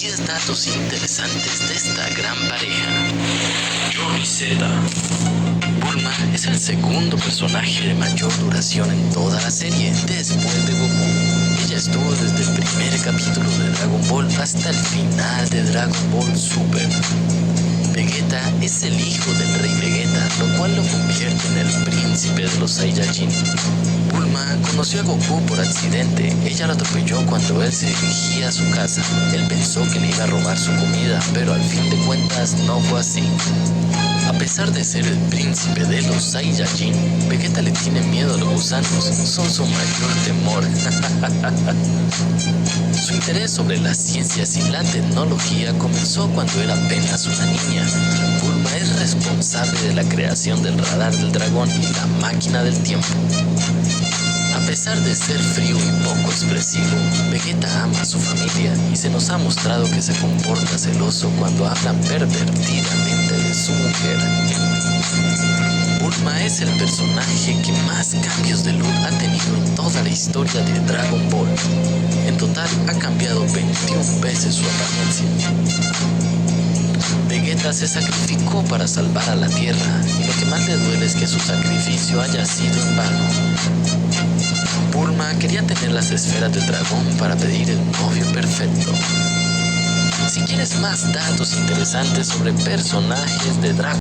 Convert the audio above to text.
10 datos interesantes de esta gran pareja. Johnny Z. Bulma es el segundo personaje de mayor duración en toda la serie, después de Goku. Ella estuvo desde el primer capítulo de Dragon Ball hasta el final de Dragon Ball Super. Vegeta es el hijo del rey Vegeta, lo cual lo convierte en el príncipe de los Saiyajin. Bulma conoció a Goku por accidente. Ella lo atropelló cuando él se dirigía a su casa. Él pensó que le iba a robar su comida, pero al fin de cuentas no fue así. A pesar de ser el príncipe de los Saiyajin, Vegeta le tiene miedo a los gusanos, son su mayor temor. Su interés sobre las ciencias y la tecnología comenzó cuando era apenas una niña. Bulma es responsable de la creación del radar del dragón y la máquina del tiempo. A pesar de ser frío y poco expresivo, Vegeta ama a su familia y se nos ha mostrado que se comporta celoso cuando hablan pervertidamente de su mujer. Bulma es el personaje que más cambios de look ha tenido en toda la historia de Dragon Ball. En total ha cambiado 21 veces su apariencia. Vegeta se sacrificó para salvar a la Tierra y lo que más le duele es que su sacrificio haya sido en vano. Bulma quería tener las esferas del dragón para pedir el novio perfecto. Si quieres más datos interesantes sobre personajes de Dragon